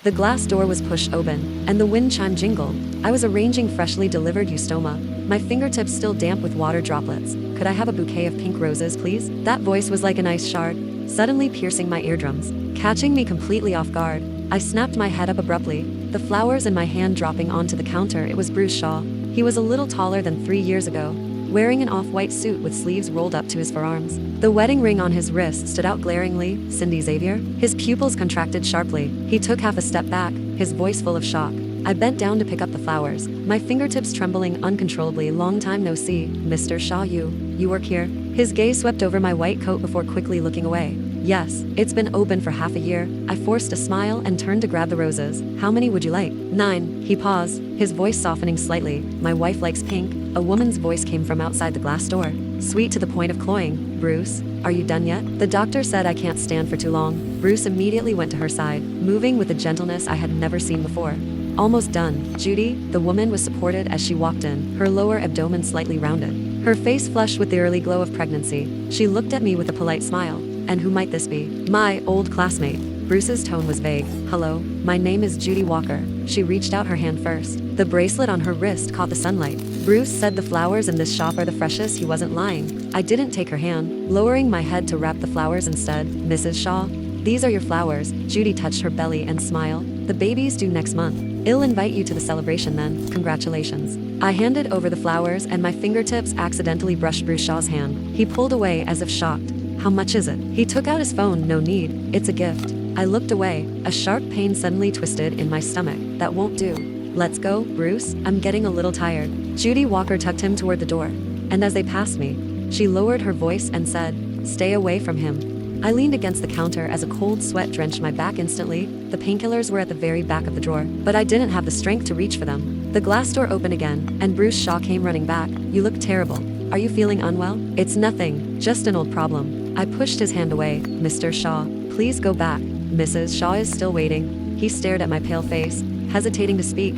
The glass door was pushed open, and the wind chime jingled. I was arranging freshly delivered eustoma, my fingertips still damp with water droplets. Could I have a bouquet of pink roses, please? That voice was like an ice shard, suddenly piercing my eardrums, catching me completely off guard. I snapped my head up abruptly, the flowers in my hand dropping onto the counter. It was Bruce Shaw. He was a little taller than 3 years ago, wearing an off-white suit with sleeves rolled up to his forearms. The wedding ring on his wrist stood out glaringly. Cindy Xavier? His pupils contracted sharply. He took half a step back, his voice full of shock. I bent down to pick up the flowers, my fingertips trembling uncontrollably. Long time no see, Mr. Shaw. You work here? His gaze swept over my white coat before quickly looking away. Yes, it's been open for half a year. I forced a smile and turned to grab the roses. How many would you like? 9. He paused, his voice softening slightly. My wife likes pink. A woman's voice came from outside the glass door, sweet to the point of cloying. Bruce, are you done yet? The doctor said I can't stand for too long. Bruce immediately went to her side, moving with a gentleness I had never seen before. Almost done, Judy. The woman was supported as she walked in, her lower abdomen slightly rounded, her face flushed with the early glow of pregnancy. She looked at me with a polite smile. And who might this be? My old classmate. Bruce's tone was vague. Hello, my name is Judy Walker. She reached out her hand first. The bracelet on her wrist caught the sunlight. Bruce said the flowers in this shop are the freshest. He wasn't lying. I didn't take her hand, lowering my head to wrap the flowers instead. Mrs. Shaw, these are your flowers. Judy touched her belly and smiled. The baby's due next month. I'll invite you to the celebration then. Congratulations. I handed over the flowers and my fingertips accidentally brushed Bruce Shaw's hand. He pulled away as if shocked. How much is it? He took out his phone. No need. It's a gift. I looked away. A sharp pain suddenly twisted in my stomach. That won't do. Let's go, Bruce. I'm getting a little tired. Judy Walker tucked him toward the door. And as they passed me, she lowered her voice and said, "Stay away from him." I leaned against the counter as a cold sweat drenched my back instantly. The painkillers were at the very back of the drawer, but I didn't have the strength to reach for them. The glass door opened again, and Bruce Shaw came running back. You look terrible. Are you feeling unwell? It's nothing, just an old problem. I pushed his hand away. Mr. Shaw, please go back. Mrs. Shaw is still waiting. He stared at my pale face, hesitating to speak.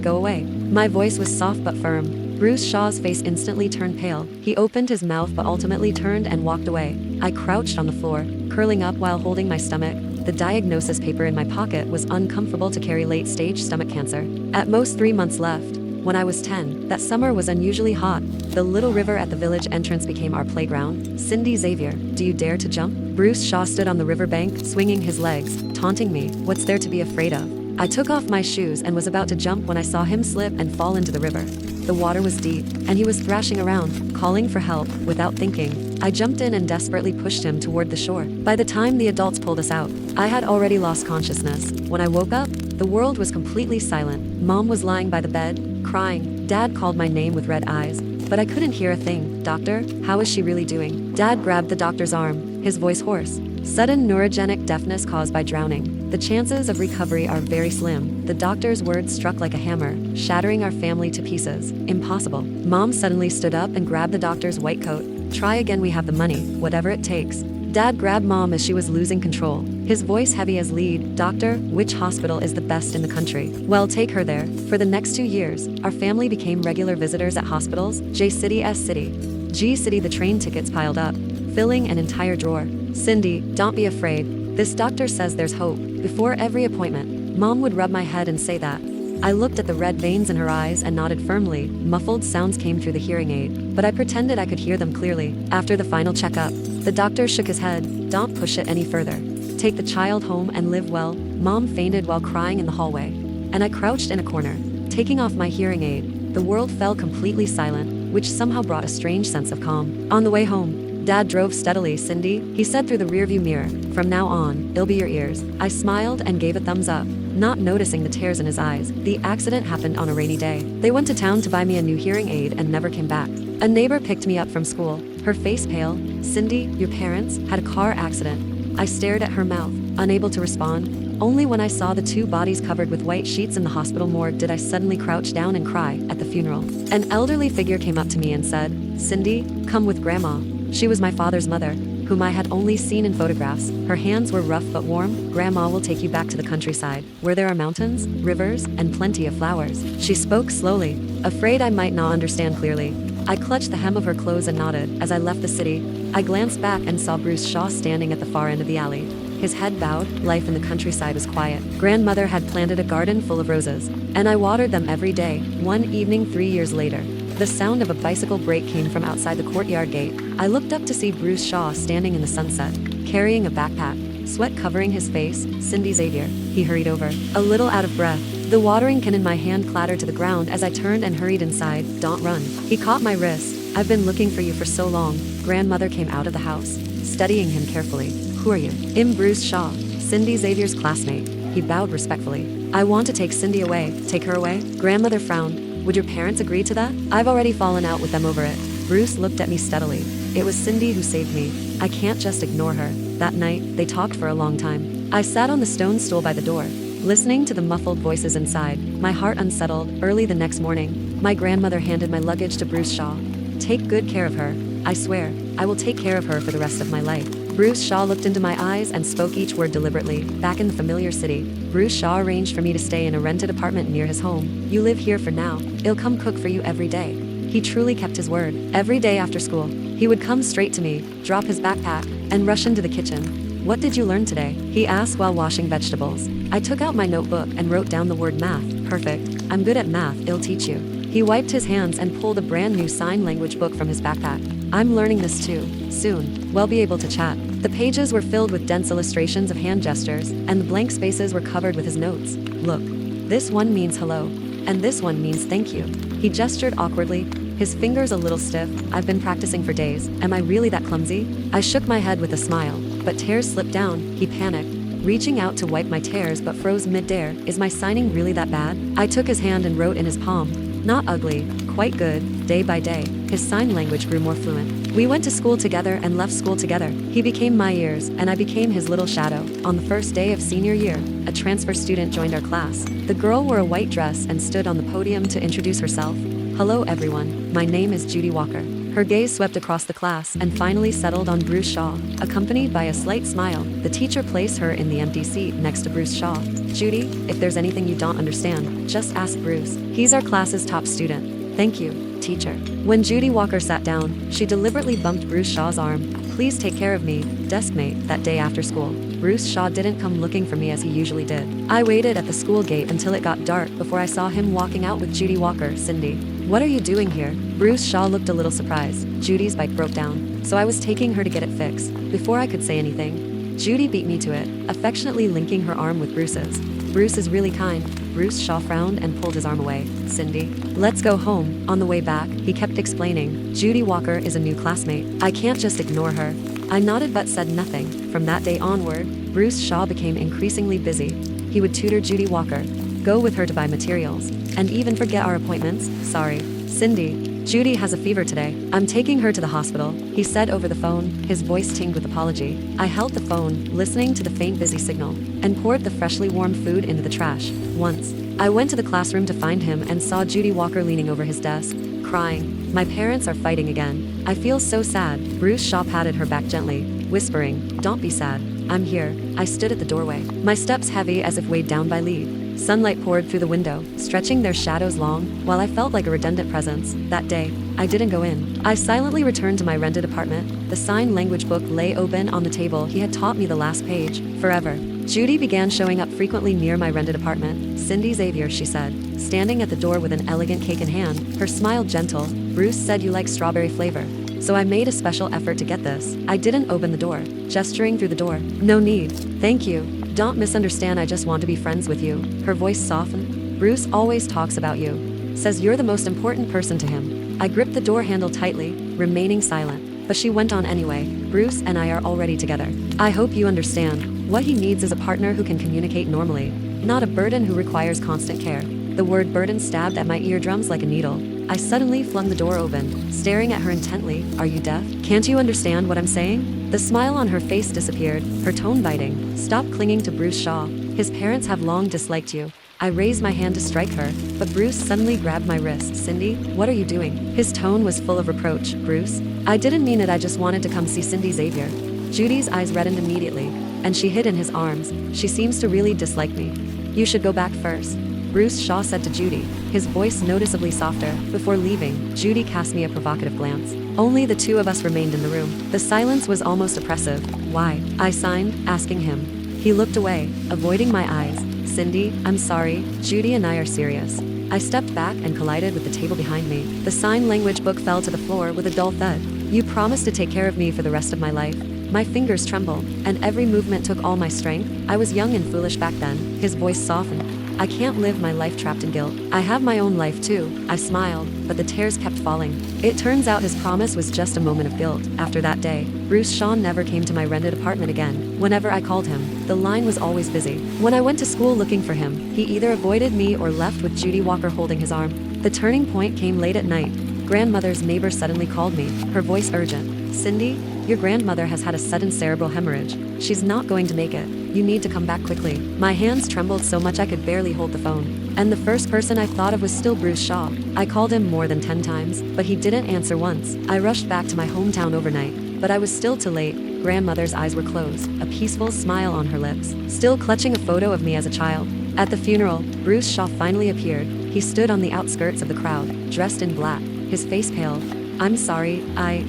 Go away. My voice was soft but firm. Bruce Shaw's face instantly turned pale. He opened his mouth but ultimately turned and walked away. I crouched on the floor, curling up while holding my stomach. The diagnosis paper in my pocket was uncomfortable to carry. Late-stage stomach cancer. At most 3 months left. When I was 10, that summer was unusually hot. The little river at the village entrance became our playground. Cindy Xavier, do you dare to jump? Bruce Shaw stood on the riverbank, swinging his legs, taunting me. What's there to be afraid of? I took off my shoes and was about to jump when I saw him slip and fall into the river. The water was deep, and he was thrashing around, calling for help. Without thinking, I jumped in and desperately pushed him toward the shore. By the time the adults pulled us out, I had already lost consciousness. When I woke up, the world was completely silent. Mom was lying by the bed, crying. Dad called my name with red eyes, but I couldn't hear a thing. Doctor, how is she really doing? Dad grabbed the doctor's arm, his voice hoarse. Sudden neurogenic deafness caused by drowning. The chances of recovery are very slim. The doctor's words struck like a hammer, shattering our family to pieces. Impossible. Mom suddenly stood up and grabbed the doctor's white coat. Try again, we have the money, whatever it takes. Dad grabbed Mom as she was losing control, his voice heavy as lead. Doctor, which hospital is the best in the country? Well, take her there. For the next 2 years, our family became regular visitors at hospitals. J City, S City, G City. The train tickets piled up, filling an entire drawer. Cindy, don't be afraid. This doctor says there's hope. Before every appointment, Mom would rub my head and say that. I looked at the red veins in her eyes and nodded firmly. Muffled sounds came through the hearing aid, but I pretended I could hear them clearly. After the final checkup, the doctor shook his head. Don't push it any further. Take the child home and live well. Mom fainted while crying in the hallway, and I crouched in a corner, taking off my hearing aid. The world fell completely silent, which somehow brought a strange sense of calm. On the way home, Dad drove steadily. Cindy, he said through the rearview mirror, from now on, it'll be your ears. I smiled and gave a thumbs up, not noticing the tears in his eyes. The accident happened on a rainy day. They went to town to buy me a new hearing aid and never came back. A neighbor picked me up from school, her face pale. Cindy, your parents had a car accident. I stared at her mouth, unable to respond. Only when I saw the 2 bodies covered with white sheets in the hospital morgue did I suddenly crouch down and cry. At the funeral, an elderly figure came up to me and said, Cindy, come with Grandma. She was my father's mother, whom I had only seen in photographs. Her hands were rough but warm. Grandma will take you back to the countryside, where there are mountains, rivers, and plenty of flowers. She spoke slowly, afraid I might not understand clearly. I clutched the hem of her clothes and nodded. As I left the city, I glanced back and saw Bruce Shaw standing at the far end of the alley. his head bowed. Life in the countryside was quiet. Grandmother had planted a garden full of roses, and I watered them every day. One evening 3 years later, the sound of a bicycle brake came from outside the courtyard gate. I looked up to see Bruce Shaw standing in the sunset, carrying a backpack, sweat covering his face. Cindy Xavier. He hurried over, a little out of breath. The watering can in my hand clattered to the ground as I turned and hurried inside. Don't run. He caught my wrist. I've been looking for you for so long. Grandmother came out of the house, studying him carefully. Who are you? I'm Bruce Shaw, Cindy Xavier's classmate. He bowed respectfully. I want to take Cindy away. Take her away? Grandmother frowned. Would your parents agree to that? I've already fallen out with them over it. Bruce looked at me steadily. It was Cindy who saved me. I can't just ignore her. That night, they talked for a long time. I sat on the stone stool by the door, listening to the muffled voices inside, my heart unsettled. Early the next morning, my grandmother handed my luggage to Bruce Shaw. Take good care of her. I swear, I will take care of her for the rest of my life. Bruce Shaw looked into my eyes and spoke each word deliberately. Back in the familiar city, Bruce Shaw arranged for me to stay in a rented apartment near his home. You live here for now. He'll come cook for you every day. He truly kept his word. Every day after school, he would come straight to me, drop his backpack, and rush into the kitchen. What did you learn today? He asked while washing vegetables. I took out my notebook and wrote down the word math. Perfect. I'm good at math. He'll teach you. He wiped his hands and pulled a brand new sign language book from his backpack. I'm learning this too. Soon, we'll be able to chat. The pages were filled with dense illustrations of hand gestures, and the blank spaces were covered with his notes. Look, this one means hello, and this one means thank you. He gestured awkwardly, his fingers a little stiff. I've been practicing for days. Am I really that clumsy? I shook my head with a smile, but tears slipped down. He panicked, reaching out to wipe my tears but froze mid-air. Is my signing really that bad? I took his hand and wrote in his palm. Not ugly, quite good. Day by day, his sign language grew more fluent. We went to school together and left school together. He became my ears, and I became his little shadow. On the first day of senior year, a transfer student joined our class. The girl wore a white dress and stood on the podium to introduce herself. Hello everyone, my name is Judy Walker. Her gaze swept across the class and finally settled on Bruce Shaw. Accompanied by a slight smile, the teacher placed her in the empty seat next to Bruce Shaw. Judy, if there's anything you don't understand, just ask Bruce. He's our class's top student. Thank you, teacher. When Judy Walker sat down, she deliberately bumped Bruce Shaw's arm. Please take care of me, deskmate. That day after school, Bruce Shaw didn't come looking for me as he usually did. I waited at the school gate until it got dark before I saw him walking out with Judy Walker. Cindy, what are you doing here? Bruce Shaw looked a little surprised. Judy's bike broke down, so I was taking her to get it fixed. Before I could say anything, Judy beat me to it, affectionately linking her arm with Bruce's. Bruce is really kind. Bruce Shaw frowned and pulled his arm away. Cindy, let's go home. On the way back, he kept explaining, Judy Walker is a new classmate. I can't just ignore her. I nodded but said nothing. From that day onward, Bruce Shaw became increasingly busy. He would tutor Judy Walker, go with her to buy materials, and even forget our appointments. Sorry, Cindy. Judy has a fever today. I'm taking her to the hospital, he said over the phone, his voice tinged with apology. I held the phone, listening to the faint busy signal, and poured the freshly warmed food into the trash. Once, I went to the classroom to find him and saw Judy Walker leaning over his desk, crying. My parents are fighting again. I feel so sad. Bruce Shaw patted her back gently, whispering, don't be sad. I'm here. I stood at the doorway, my steps heavy as if weighed down by lead. Sunlight poured through the window, stretching their shadows long, while I felt like a redundant presence. That day, I didn't go in. I silently returned to my rented apartment. The sign language book lay open on the table. He had taught me the last page. Forever. Judy began showing up frequently near my rented apartment. Cindy Xavier, she said, standing at the door with an elegant cake in hand, her smile gentle. Bruce said you like strawberry flavor, so I made a special effort to get this. I didn't open the door, gesturing through the door. No need. Thank you. Don't misunderstand, I just want to be friends with you. Her voice softened. Bruce always talks about you. Says you're the most important person to him. I gripped the door handle tightly, remaining silent, but she went on anyway. Bruce and I are already together. I hope you understand. What he needs is a partner who can communicate normally, not a burden who requires constant care. The word burden stabbed at my eardrums like a needle. I suddenly flung the door open, staring at her intently. Are you deaf? Can't you understand what I'm saying? The smile on her face disappeared, her tone biting. Stop clinging to Bruce Shaw. His parents have long disliked you. I raised my hand to strike her, but Bruce suddenly grabbed my wrist. Cindy, what are you doing? His tone was full of reproach. Bruce, I didn't mean it, I just wanted to come see Cindy Xavier. Judy's eyes reddened immediately, and she hid in his arms. She seems to really dislike me. You should go back first, Bruce Shaw said to Judy, his voice noticeably softer. Before leaving, Judy cast me a provocative glance. Only the two of us remained in the room. The silence was almost oppressive. Why? I signed, asking him. He looked away, avoiding my eyes. Cindy, I'm sorry, Judy and I are serious. I stepped back and collided with the table behind me. The sign language book fell to the floor with a dull thud. You promised to take care of me for the rest of my life. My fingers trembled, and every movement took all my strength. I was young and foolish back then. His voice softened. I can't live my life trapped in guilt. I have my own life too. I smiled, but the tears kept falling. It turns out his promise was just a moment of guilt. After that day, Bruce Shaw never came to my rented apartment again. Whenever I called him, the line was always busy. When I went to school looking for him, he either avoided me or left with Judy Walker holding his arm. The turning point came late at night. Grandmother's neighbor suddenly called me, her voice urgent. Cindy, your grandmother has had a sudden cerebral hemorrhage. She's not going to make it. You need to come back quickly. My hands trembled so much I could barely hold the phone. And the first person I thought of was still Bruce Shaw. I called him more than 10 times, but he didn't answer once. I rushed back to my hometown overnight, but I was still too late. Grandmother's eyes were closed, a peaceful smile on her lips, still clutching a photo of me as a child. At the funeral, Bruce Shaw finally appeared. He stood on the outskirts of the crowd, dressed in black, his face pale. I'm sorry,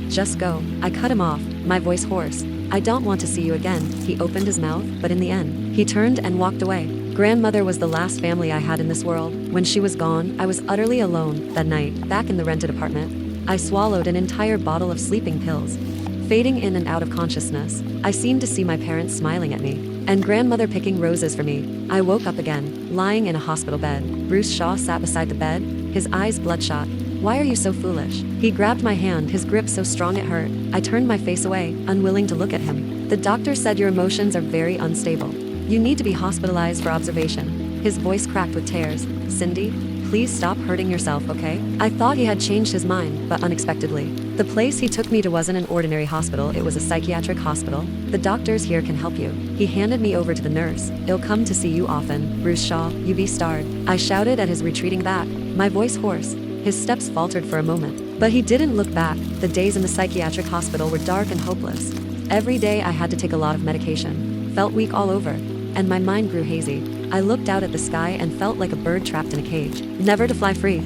just go. I cut him off, my voice hoarse. I don't want to see you again. He opened his mouth, but in the end, he turned and walked away. Grandmother was the last family I had in this world. When she was gone, I was utterly alone. That night, back in the rented apartment, I swallowed an entire bottle of sleeping pills. Fading in and out of consciousness, I seemed to see my parents smiling at me, and grandmother picking roses for me. I woke up again, lying in a hospital bed. Bruce Shaw sat beside the bed, his eyes bloodshot. Why are you so foolish? He grabbed my hand, his grip so strong it hurt. I turned my face away, unwilling to look at him. The doctor said your emotions are very unstable. You need to be hospitalized for observation. His voice cracked with tears. Cindy, please stop hurting yourself, okay? I thought he had changed his mind, but unexpectedly. The place he took me to wasn't an ordinary hospital, it was a psychiatric hospital. The doctors here can help you. He handed me over to the nurse. He'll come to see you often. Bruce Shaw, you be starred. I shouted at his retreating back, my voice hoarse. His steps faltered for a moment, but he didn't look back. The days in the psychiatric hospital were dark and hopeless. Every day I had to take a lot of medication, felt weak all over, and my mind grew hazy. I looked out at the sky and felt like a bird trapped in a cage, never to fly free.